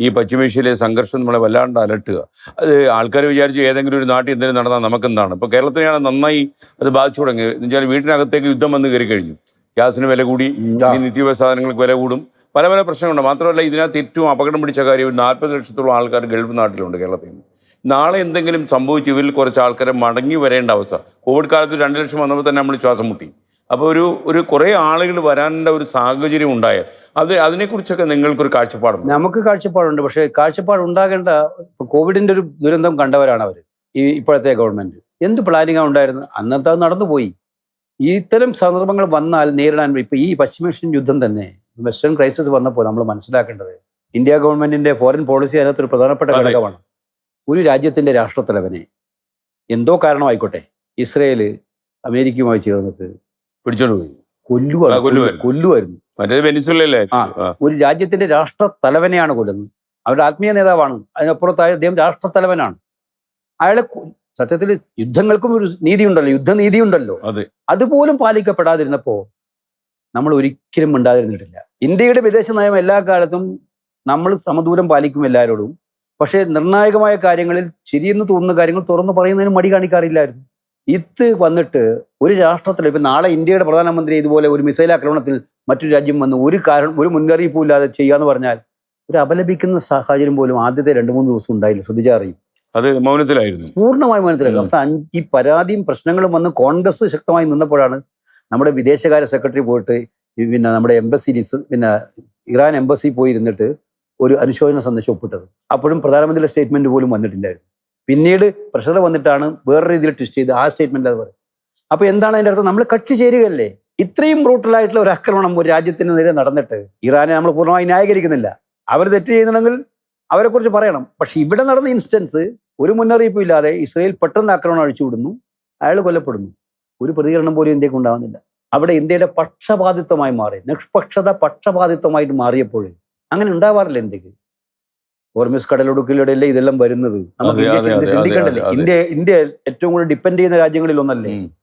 ഈ പശ്ചിമേഷ്യയിലെ സംഘർഷം നമ്മളെ വല്ലാണ്ട് അലട്ടുക. അത് ആൾക്കാർ വിചാരിച്ചു ഏതെങ്കിലും ഒരു നാട്ടിൽ എന്തെങ്കിലും നടന്നാൽ നമുക്കെന്താണ്. ഇപ്പോൾ കേരളത്തിനെയാണ് നന്നായി അത് ബാധിച്ചു തുടങ്ങിയത്. എന്ന് വെച്ചാൽ വീട്ടിനകത്തേക്ക് യുദ്ധം വന്ന് കയറി കഴിഞ്ഞു. ഗ്യാസിന് വില കൂടി, ഇനി നിത്യോപയോഗ സാധനങ്ങൾക്ക് വില കൂടും, പല പല പ്രശ്നങ്ങളുണ്ട്. മാത്രമല്ല ഇതിനകത്ത് ഏറ്റവും അപകടം പിടിച്ച കാര്യം 40 ലക്ഷത്തോളം ആൾക്കാർ ഗൾഫ് നാട്ടിലുണ്ട് കേരളത്തിൽ നിന്ന്. നാളെ എന്തെങ്കിലും സംഭവിച്ച് ഇവരിൽ കുറച്ച് ആൾക്കാരെ മടങ്ങി വരേണ്ട അവസ്ഥ. കോവിഡ് കാലത്ത് 2 ലക്ഷം വന്നപ്പോൾ തന്നെ നമ്മൾ ശ്വാസം മുട്ടി. അപ്പോൾ ഒരു കുറേ ആളുകൾ വരാനുള്ള ഒരു സാഹചര്യം ഉണ്ടായാൽ അതിനെക്കുറിച്ചൊക്കെ നിങ്ങൾക്കൊരു കാഴ്ചപ്പാടുണ്ട്? നമുക്ക് കാഴ്ചപ്പാടുണ്ട്. പക്ഷേ കാഴ്ചപ്പാട് ഉണ്ടാകേണ്ട, കോവിഡിന്റെ ഒരു ദുരന്തം കണ്ടവരാണ് അവർ, ഇപ്പോഴത്തെ ഗവൺമെന്റ്. എന്ത് പ്ലാനിങ്ങാണ് ഉണ്ടായിരുന്നത്? അന്നത്തെ അത് നടന്നുപോയി. ഇത്തരം സന്ദർഭങ്ങൾ വന്നാൽ നേരിടാൻ ഇപ്പൊ ഈ പശ്ചിമേഷ്യൻ യുദ്ധം തന്നെ, വെസ്റ്റേൺ ക്രൈസിസ് വന്നപ്പോൾ നമ്മൾ മനസ്സിലാക്കേണ്ടത് ഇന്ത്യ ഗവൺമെന്റിന്റെ ഫോറിൻ പോളിസി അതിനകത്തൊരു പ്രധാനപ്പെട്ട ഘടകമാണ്. ഒരു രാജ്യത്തിന്റെ രാഷ്ട്രത്തലവനെ എന്തോ കാരണമായിക്കോട്ടെ ഇസ്രയേല് അമേരിക്കയുമായി ചേർന്നിട്ട് പിടിച്ചോണ്ട് പോയി കൊല്ലുമായിരുന്നു. ഒരു രാജ്യത്തിന്റെ രാഷ്ട്രത്തലവനെയാണ് കൊല്ലുന്നത്. അവരുടെ ആത്മീയ നേതാവാണ്, അതിനപ്പുറത്തായ അദ്ദേഹം രാഷ്ട്രത്തലവനാണ്. അയാളെ സത്യത്തിൽ യുദ്ധങ്ങൾക്കും ഒരു നീതിയുണ്ടല്ലോ, യുദ്ധനീതിയുണ്ടല്ലോ. അതുപോലും പാലിക്കപ്പെടാതിരുന്നപ്പോ നമ്മൾ ഒരിക്കലും മിണ്ടാതിരുന്നിട്ടില്ല. ഇന്ത്യയുടെ വിദേശ നയം എല്ലാ കാലത്തും നമ്മൾ സമദൂരം പാലിക്കും എല്ലാവരോടും. പക്ഷേ നിർണായകമായ കാര്യങ്ങളിൽ ശരിയെന്ന് തോന്നുന്ന കാര്യങ്ങൾ തുറന്നു പറയുന്നതിന് മടി കാണിക്കാറില്ലായിരുന്നു. ഇത് വന്നിട്ട് ഒരു രാഷ്ട്രത്തിൽ ഇപ്പം നാളെ ഇന്ത്യയുടെ പ്രധാനമന്ത്രി ഇതുപോലെ ഒരു മിസൈൽ ആക്രമണത്തിൽ മറ്റൊരു രാജ്യം വന്ന് ഒരു മുന്നറിയിപ്പും ഇല്ലാതെ ചെയ്യാന്ന് പറഞ്ഞാൽ ഒരു അപലപിക്കുന്ന സാഹചര്യം പോലും ആദ്യത്തെ 2-3 ദിവസം ഉണ്ടായില്ല. ശ്രദ്ധിച്ചറിയും, അത് മൗനത്തിലായിരുന്നു, പൂർണ്ണമായി മൗനത്തിലായിരുന്നു. അവസാനം ഈ പരാതിയും പ്രശ്നങ്ങളും വന്ന് കോൺഗ്രസ് ശക്തമായി നിന്നപ്പോഴാണ് നമ്മുടെ വിദേശകാര്യ സെക്രട്ടറി പോയിട്ട് പിന്നെ നമ്മുടെ എംബസിയിൽ ഇറാൻ എംബസി പോയി ഇരുന്നിട്ട് ഒരു അനുശോചന സന്ദേശം ഒപ്പിട്ടത്. അപ്പോഴും പ്രധാനമന്ത്രിയുടെ സ്റ്റേറ്റ്മെന്റ് പോലും വന്നിട്ടില്ലായിരുന്നു. പിന്നീട് പ്രഷർ വന്നിട്ടാണ് വേറെ രീതിയിൽ ട്വിസ്റ്റ് ചെയ്ത് ആ സ്റ്റേറ്റ്മെന്റ് അത് പറയും. അപ്പൊ എന്താണ് അതിന്റെ അർത്ഥം? നമ്മൾ കക്ഷി ചേരുകയല്ലേ? ഇത്രയും ബ്രൂട്ടലായിട്ടുള്ള ഒരു ആക്രമണം ഒരു രാജ്യത്തിന് നേരെ നടന്നിട്ട് ഇറാനെ നമ്മൾ പൂർണ്ണമായി ന്യായീകരിക്കുന്നില്ല. അവർ തെറ്റ് ചെയ്യുന്നുണ്ടെങ്കിൽ അവരെ കുറിച്ച് പറയണം. പക്ഷെ ഇവിടെ നടന്ന ഇൻസ്റ്റൻസ് ഒരു മുന്നറിയിപ്പും ഇല്ലാതെ ഇസ്രയേൽ പെട്ടെന്ന് ആക്രമണം അഴിച്ചുവിടുന്നു, അയാൾ കൊല്ലപ്പെടുന്നു. ഒരു പ്രതികരണം പോലും ഇന്ത്യക്ക് ഉണ്ടാവുന്നില്ല. അവിടെ ഇന്ത്യയുടെ പക്ഷപാതിത്വമായി മാറി, നിഷ്പക്ഷത പക്ഷപാതിത്വമായിട്ട് മാറിയപ്പോൾ അങ്ങനെ ഉണ്ടാവാറില്ല ഇന്ത്യക്ക്. ഹോർമിസ് കടലൊടുക്കിലൂടെയല്ലേ ഇതെല്ലാം വരുന്നത്. നമുക്ക് ഇന്ത്യ ചിന്തിക്കണ്ടല്ലേ? ഇന്ത്യ ഏറ്റവും കൂടുതൽ ഡിപ്പെൻഡ് ചെയ്യുന്ന രാജ്യങ്ങളിൽ ഒന്നല്ലേ?